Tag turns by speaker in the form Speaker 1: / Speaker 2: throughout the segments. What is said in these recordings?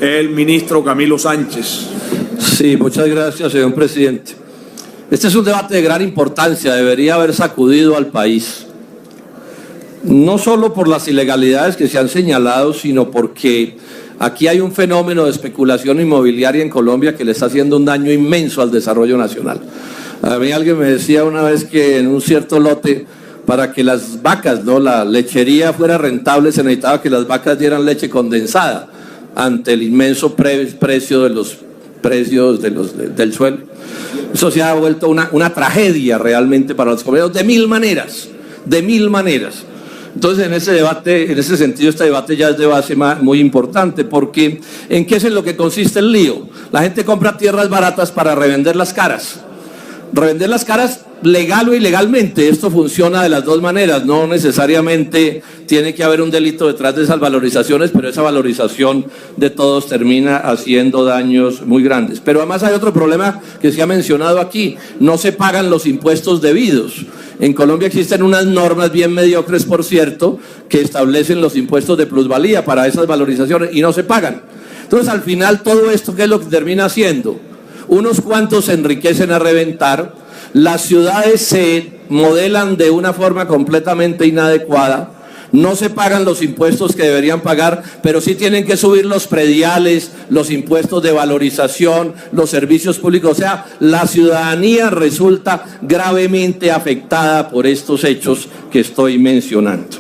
Speaker 1: El ministro Camilo Sánchez.
Speaker 2: Sí, muchas gracias, señor presidente. Este es un debate de gran importancia, debería haber sacudido al país. No solo por las ilegalidades que se han señalado, sino porque aquí hay un fenómeno de especulación inmobiliaria en Colombia que le está haciendo un daño inmenso al desarrollo nacional. A mí alguien me decía una vez que en un cierto lote, para que las vacas, la lechería fuera rentable, se necesitaba que las vacas dieran leche condensada ante el inmenso precio de los precios del suelo. Eso se ha vuelto una tragedia realmente para los comercios de mil maneras. Entonces, en ese sentido, este debate ya es de base muy importante, porque ¿en qué es en lo que consiste el lío? La gente compra tierras baratas para revenderlas caras. Revender las caras legal o ilegalmente. Esto funciona de las dos maneras. No necesariamente tiene que haber un delito detrás de esas valorizaciones, pero esa valorización de todos termina haciendo daños muy grandes. Pero además hay otro problema que se ha mencionado aquí: no se pagan los impuestos debidos. En Colombia existen unas normas bien mediocres, por cierto, que establecen los impuestos de plusvalía para esas valorizaciones y no se pagan. Entonces, al final, todo esto, ¿qué es lo que termina haciendo? Unos cuantos se enriquecen a reventar, las ciudades se modelan de una forma completamente inadecuada, no se pagan los impuestos que deberían pagar, pero sí tienen que subir los prediales, los impuestos de valorización, los servicios públicos. O sea, la ciudadanía resulta gravemente afectada por estos hechos que estoy mencionando.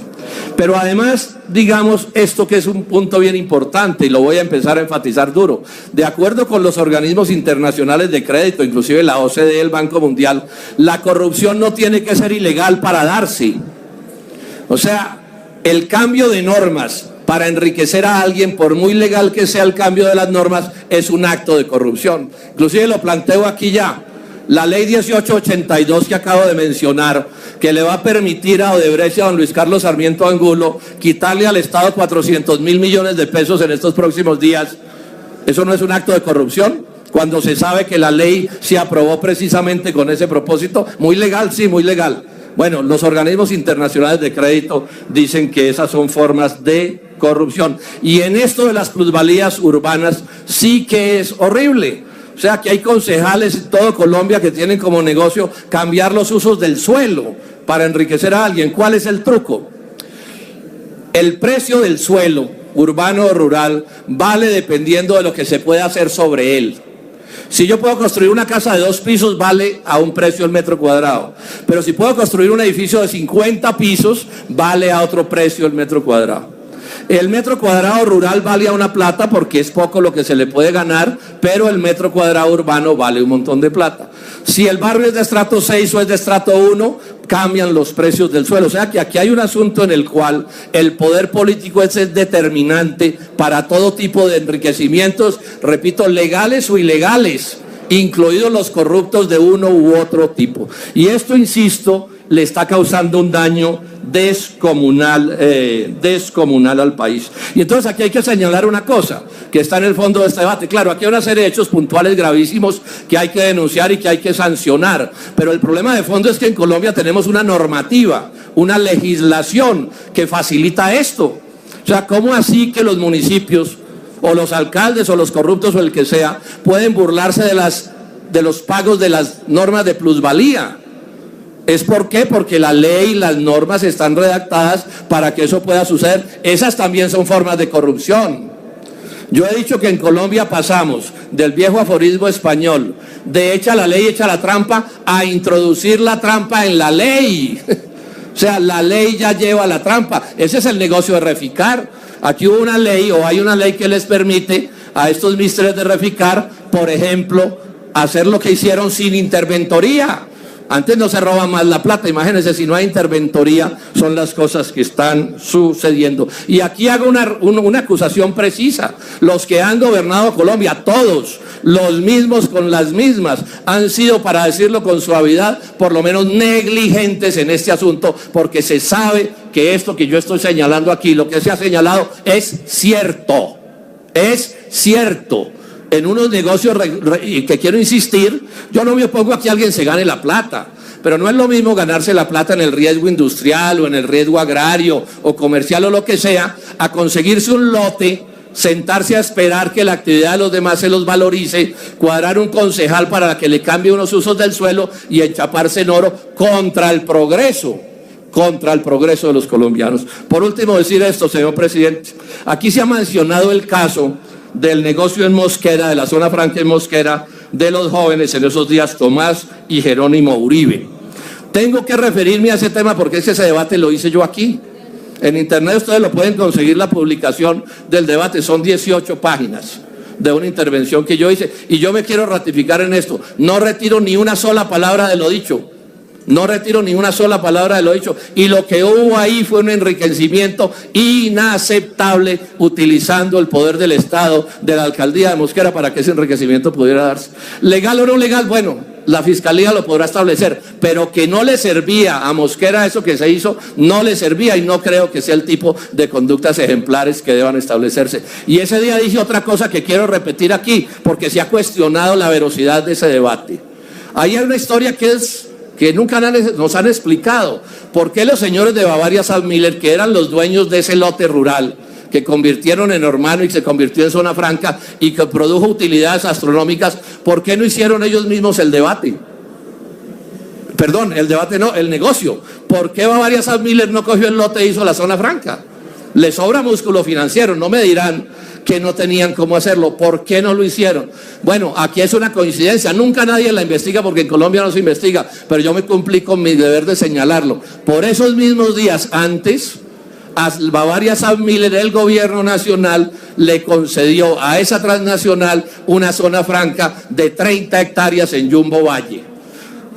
Speaker 2: Pero además, digamos, esto que es un punto bien importante, y lo voy a empezar a enfatizar duro. De acuerdo con los organismos internacionales de crédito, inclusive la OCDE, el Banco Mundial, la corrupción no tiene que ser ilegal para darse. O sea, el cambio de normas para enriquecer a alguien, por muy legal que sea el cambio de las normas, es un acto de corrupción. Inclusive lo planteo aquí ya. La ley 1882 que acabo de mencionar, que le va a permitir a Odebrecht y a don Luis Carlos Sarmiento Angulo quitarle al Estado 400.000 millones de pesos en estos próximos días, ¿eso no es un acto de corrupción? Cuando se sabe que la ley se aprobó precisamente con ese propósito. Muy legal, sí, muy legal. Bueno, los organismos internacionales de crédito dicen que esas son formas de corrupción. Y en esto de las plusvalías urbanas sí que es horrible. O sea, que hay concejales en todo Colombia que tienen como negocio cambiar los usos del suelo para enriquecer a alguien. ¿Cuál es el truco? El precio del suelo, urbano o rural, vale dependiendo de lo que se pueda hacer sobre él. Si yo puedo construir una casa de 2 pisos, vale a un precio el metro cuadrado. Pero si puedo construir un edificio de 50 pisos, vale a otro precio el metro cuadrado. El metro cuadrado rural vale a una plata porque es poco lo que se le puede ganar, pero el metro cuadrado urbano vale un montón de plata. Si el barrio es de estrato 6 o es de estrato 1, cambian los precios del suelo. O sea que aquí hay un asunto en el cual el poder político es determinante para todo tipo de enriquecimientos, repito, legales o ilegales, incluidos los corruptos de uno u otro tipo. Y esto, insisto, le está causando un daño descomunal al país. Y entonces aquí hay que señalar una cosa que está en el fondo de este debate. Claro, aquí hay una serie de hechos puntuales gravísimos que hay que denunciar y que hay que sancionar, pero el problema de fondo es que en Colombia tenemos una normativa, una legislación que facilita esto. O sea, ¿cómo así que los municipios o los alcaldes o los corruptos o el que sea pueden burlarse de los pagos de las normas de plusvalía? ¿Es por qué? Porque la ley y las normas están redactadas para que eso pueda suceder. Esas también son formas de corrupción. Yo he dicho que en Colombia pasamos del viejo aforismo español de echa la ley, echa la trampa, a introducir la trampa en la ley. O sea, la ley ya lleva la trampa. Ese es el negocio de Reficar. Aquí hubo una ley, o hay una ley que les permite a estos ministerios de Reficar, por ejemplo, hacer lo que hicieron sin interventoría. Antes no se roba más la plata, imagínense, si no hay interventoría, son las cosas que están sucediendo. Y aquí hago una acusación precisa. Los que han gobernado Colombia, todos, los mismos con las mismas, han sido, para decirlo con suavidad, por lo menos negligentes en este asunto, porque se sabe que esto que yo estoy señalando aquí, lo que se ha señalado, es cierto. Es cierto. En unos negocios que quiero insistir, yo no me opongo a que alguien se gane la plata, pero no es lo mismo ganarse la plata en el riesgo industrial o en el riesgo agrario o comercial o lo que sea, a conseguirse un lote sentarse a esperar que la actividad de los demás se los valorice, cuadrar un concejal para que le cambie unos usos del suelo y enchaparse en oro contra el progreso de los colombianos. Por último, decir esto, señor presidente. Aquí se ha mencionado el caso del negocio en Mosquera, de la zona franca en Mosquera, de los jóvenes en esos días, Tomás y Jerónimo Uribe. Tengo que referirme a ese tema porque ese debate lo hice yo aquí. En internet ustedes lo pueden conseguir, la publicación del debate, son 18 páginas de una intervención que yo hice, y yo me quiero ratificar en esto. No retiro ni una sola palabra de lo dicho. No retiro ni una sola palabra de lo dicho. Y lo que hubo ahí fue un enriquecimiento inaceptable utilizando el poder del Estado, de la alcaldía de Mosquera, para que ese enriquecimiento pudiera darse. ¿Legal o no legal? Bueno, la fiscalía lo podrá establecer, pero que no le servía a Mosquera eso que se hizo, no le servía, y no creo que sea el tipo de conductas ejemplares que deban establecerse. Y ese día dije otra cosa que quiero repetir aquí, porque se ha cuestionado la veracidad de ese debate. Ahí hay una historia que nunca nos han explicado. ¿Por qué los señores de Bavaria Sadmiller, que eran los dueños de ese lote rural, que convirtieron en Hermano y se convirtió en zona franca y que produjo utilidades astronómicas, por qué no hicieron ellos mismos el debate? Perdón, el debate no, el negocio. ¿Por qué Bavaria Sadmiller no cogió el lote e hizo la zona franca? Le sobra músculo financiero, no me dirán que no tenían cómo hacerlo. ¿Por qué no lo hicieron? Bueno, aquí es una coincidencia, nunca nadie la investiga porque en Colombia no se investiga, pero yo me cumplí con mi deber de señalarlo. Por esos mismos días antes, a Bavaria Sadmiller, el gobierno nacional le concedió a esa transnacional una zona franca de 30 hectáreas en Jumbo Valle.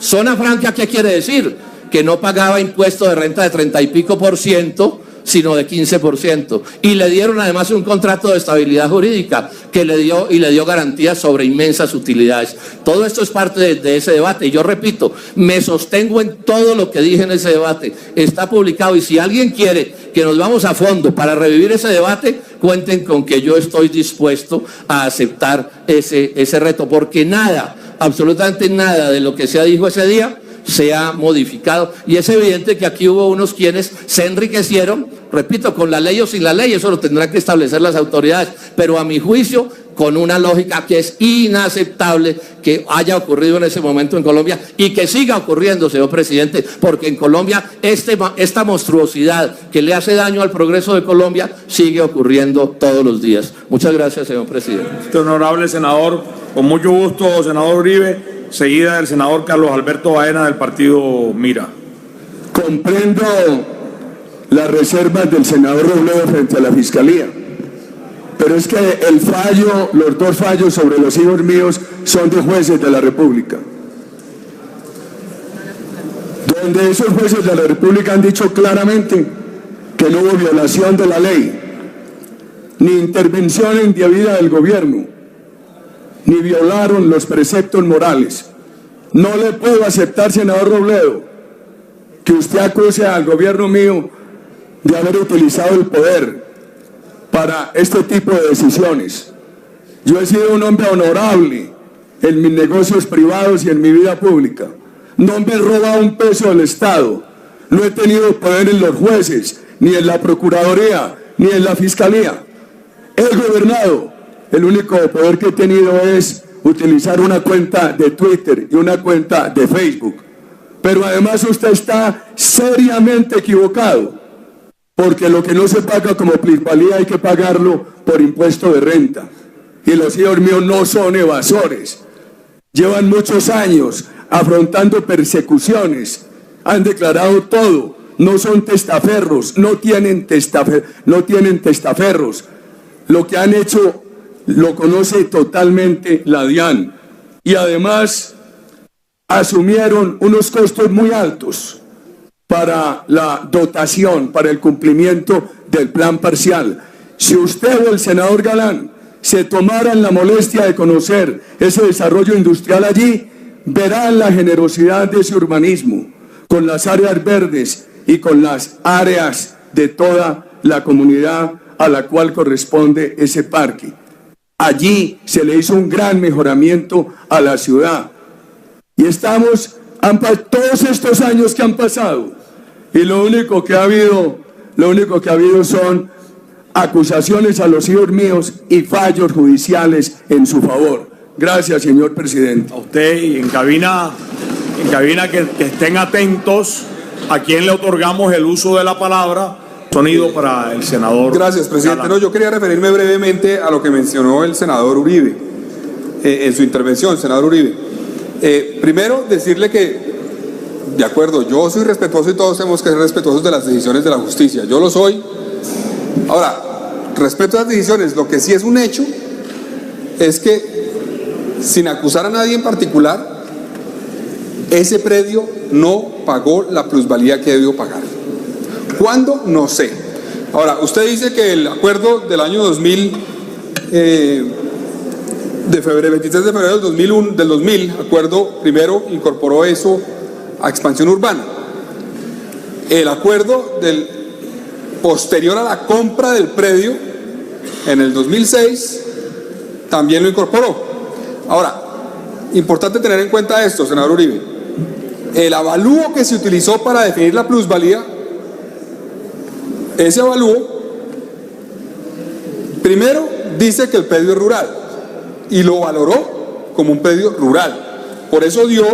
Speaker 2: Zona franca, ¿qué quiere decir? Que no pagaba impuesto de renta de 30 y pico %, sino de 15%. Y le dieron además un contrato de estabilidad jurídica que le dio garantías sobre inmensas utilidades. Todo esto es parte de ese debate. Y yo repito, me sostengo en todo lo que dije en ese debate. Está publicado, y si alguien quiere que nos vamos a fondo para revivir ese debate, cuenten con que yo estoy dispuesto a aceptar ese reto, porque nada, absolutamente nada de lo que se dijo ese día se ha modificado, y es evidente que aquí hubo unos quienes se enriquecieron, repito, con la ley o sin la ley, eso lo tendrán que establecer las autoridades, pero a mi juicio con una lógica que es inaceptable que haya ocurrido en ese momento en Colombia y que siga ocurriendo, señor presidente, porque en Colombia esta monstruosidad que le hace daño al progreso de Colombia sigue ocurriendo todos los días. Muchas gracias, señor presidente.
Speaker 1: Honorable senador, con mucho gusto, senador Uribe, seguida del senador Carlos Alberto Baena del partido Mira.
Speaker 3: Comprendo las reservas del senador Robledo frente a la fiscalía, pero es que los dos fallos sobre los hijos míos son de jueces de la República, donde esos jueces de la República han dicho claramente que no hubo violación de la ley, ni intervención indebida del gobierno, ni violaron los preceptos morales. No le puedo aceptar, senador Robledo, que usted acuse al gobierno mío de haber utilizado el poder para este tipo de decisiones. Yo he sido un hombre honorable en mis negocios privados y en mi vida pública. No me he robado un peso del Estado. No he tenido poder en los jueces, ni en la Procuraduría, ni en la Fiscalía. He gobernado. El único poder que he tenido es utilizar una cuenta de Twitter y una cuenta de Facebook. Pero además usted está seriamente equivocado, porque lo que no se paga como plusvalía hay que pagarlo por impuesto de renta. Y los hijos míos no son evasores. Llevan muchos años afrontando persecuciones. Han declarado todo. No son testaferros, no tienen testaferros. Lo que han hecho lo conoce totalmente la DIAN, y además asumieron unos costos muy altos para la dotación, para el cumplimiento del plan parcial. Si usted o el senador Galán se tomaran la molestia de conocer ese desarrollo industrial allí, verán la generosidad de ese urbanismo, con las áreas verdes y con las áreas de toda la comunidad a la cual corresponde ese parque. Allí se le hizo un gran mejoramiento a la ciudad. Y todos estos años que han pasado, y lo único que ha habido son acusaciones a los hijos míos y fallos judiciales en su favor. Gracias, señor presidente.
Speaker 1: A usted y en cabina que estén atentos a quien le otorgamos el uso de la palabra. Sonido para el senador.
Speaker 4: Gracias, presidente.
Speaker 1: Galán.
Speaker 4: No, yo quería referirme brevemente a lo que mencionó el senador Uribe en su intervención, senador Uribe. Primero, decirle que, de acuerdo, yo soy respetuoso y todos tenemos que ser respetuosos de las decisiones de la justicia. Yo lo soy. Ahora, respeto a las decisiones, lo que sí es un hecho es que, sin acusar a nadie en particular, ese predio no pagó la plusvalía que debió pagar. ¿Cuándo? No sé. Ahora, usted dice que el acuerdo del año 2000, de febrero, 23 de febrero del 2000, acuerdo primero incorporó eso a expansión urbana. El acuerdo posterior a la compra del predio, en el 2006, también lo incorporó. Ahora, importante tener en cuenta esto, senador Uribe. El avalúo que se utilizó para definir la plusvalía, ese avalúo, primero dice que el predio es rural y lo valoró como un predio rural. Por eso dio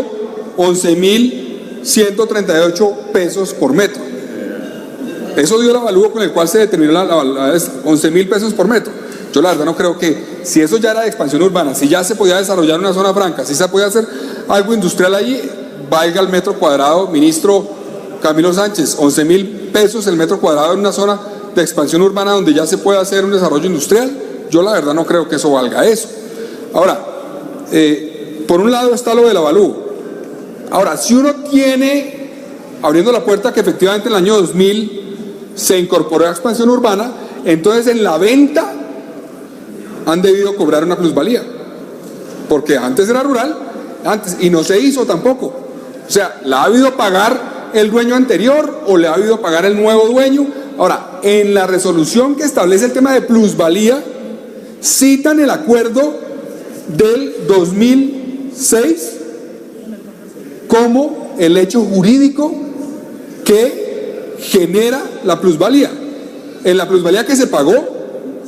Speaker 4: 11.138 pesos por metro. Eso dio el avalúo con el cual se determinó 11.000 pesos por metro. Yo la verdad no creo que, si eso ya era de expansión urbana, si ya se podía desarrollar una zona franca, si se podía hacer algo industrial allí, valga el metro cuadrado, ministro Camilo Sánchez, 11.000 pesos el metro cuadrado en una zona de expansión urbana donde ya se puede hacer un desarrollo industrial. Yo la verdad no creo que eso valga eso. Ahora, por un lado está lo del avalúo. Ahora, si uno tiene, abriendo la puerta que efectivamente en el año 2000 se incorporó a expansión urbana, entonces en la venta han debido cobrar una plusvalía, porque antes era rural, y no se hizo tampoco. O sea, ¿la ha habido pagar el dueño anterior o le ha habido pagar el nuevo dueño? Ahora, en la resolución que establece el tema de plusvalía, citan el acuerdo del 2006 como el hecho jurídico que genera la plusvalía. En la plusvalía que se pagó,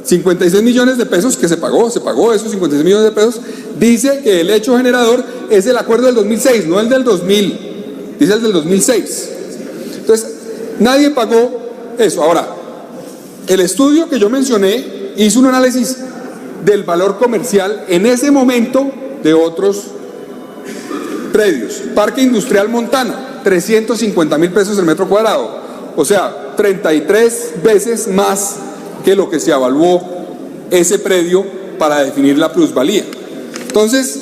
Speaker 4: 56 millones de pesos que se pagó esos 56 millones de pesos, dice que el hecho generador es el acuerdo del 2006, no el del 2000, dice el del 2006. Entonces, nadie pagó eso. Ahora, el estudio que yo mencioné hizo un análisis del valor comercial en ese momento de otros predios. Parque Industrial Montana, 350.000 pesos el metro cuadrado, o sea, 33 veces más que lo que se evaluó ese predio para definir la plusvalía. Entonces,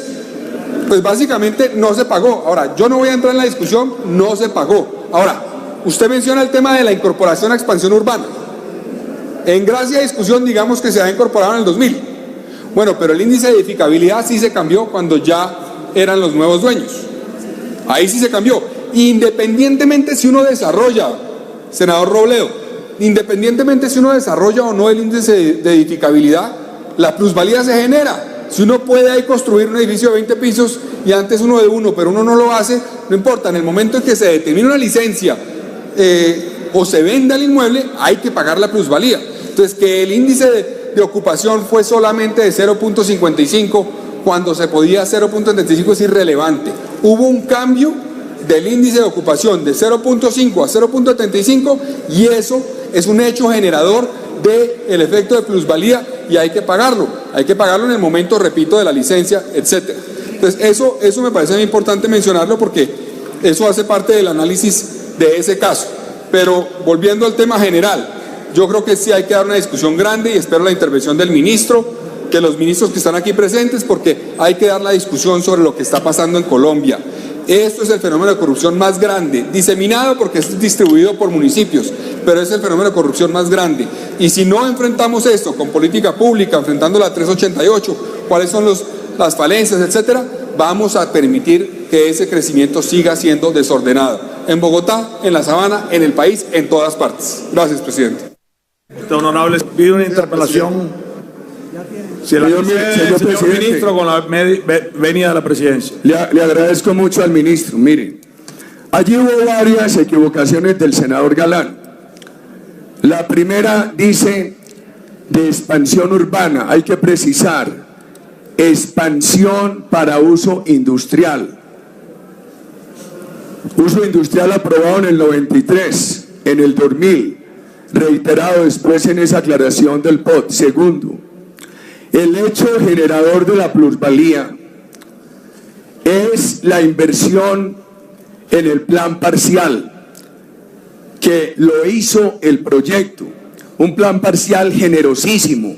Speaker 4: pues básicamente no se pagó. Ahora, yo no voy a entrar en la discusión, no se pagó. Ahora, usted menciona el tema de la incorporación a expansión urbana. En gracia de discusión, digamos que se ha incorporado en el 2000. Bueno, pero el índice de edificabilidad sí se cambió cuando ya eran los nuevos dueños. Ahí sí se cambió. Independientemente si uno desarrolla, senador Robledo, independientemente si uno desarrolla o no el índice de edificabilidad, la plusvalía se genera. Si uno puede ahí construir un edificio de 20 pisos y antes uno de uno, pero uno no lo hace, no importa, en el momento en que se determina una licencia o se venda el inmueble, hay que pagar la plusvalía. Entonces, que el índice de ocupación fue solamente de 0.55 cuando se podía 0.35 es irrelevante. Hubo un cambio del índice de ocupación de 0.5 a 0.35 y eso es un hecho generador del efecto de plusvalía y hay que pagarlo en el momento, repito, de la licencia, etcétera. Entonces eso me parece muy importante mencionarlo porque eso hace parte del análisis de ese caso. Pero volviendo al tema general, yo creo que sí hay que dar una discusión grande y espero la intervención del ministro, que los ministros que están aquí presentes, porque hay que dar la discusión sobre lo que está pasando en Colombia. Esto es el fenómeno de corrupción más grande, diseminado porque es distribuido por municipios, pero es el fenómeno de corrupción más grande. Y si no enfrentamos esto con política pública, enfrentando la 388, cuáles son las falencias, etcétera, vamos a permitir que ese crecimiento siga siendo desordenado. En Bogotá, en la Sabana, en el país, en todas partes. Gracias, presidente.
Speaker 1: Honorable, pide una interpelación. Si la señor ministro, con la venida de la presidencia.
Speaker 3: Le agradezco mucho al ministro. Miren, allí hubo varias equivocaciones del senador Galán. La primera dice de expansión urbana, hay que precisar, expansión para uso industrial. Uso industrial aprobado en el 93, en el 2000, reiterado después en esa aclaración del POT. Segundo, el hecho generador de la plusvalía es la inversión en el plan parcial, que lo hizo el proyecto, un plan parcial generosísimo.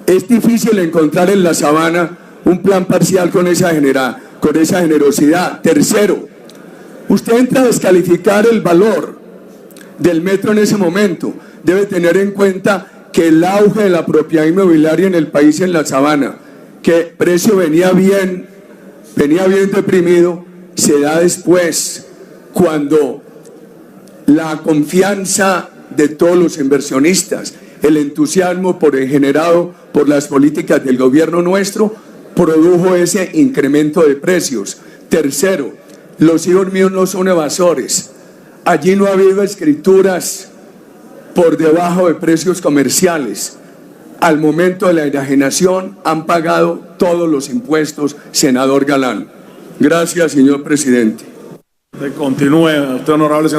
Speaker 3: Es difícil encontrar en la sabana un plan parcial con esa generosidad. Tercero, usted entra a descalificar el valor del metro en ese momento. Debe tener en cuenta que el auge de la propiedad inmobiliaria en el país, en la sabana, que el precio venía bien deprimido, se da después, cuando la confianza de todos los inversionistas, el entusiasmo generado por las políticas del gobierno nuestro, produjo ese incremento de precios. Tercero, los hijos míos no son evasores. Allí no ha habido escrituras por debajo de precios comerciales. Al momento de la enajenación han pagado todos los impuestos, senador Galán. Gracias, señor presidente.
Speaker 1: Continúe, usted, honorable senador.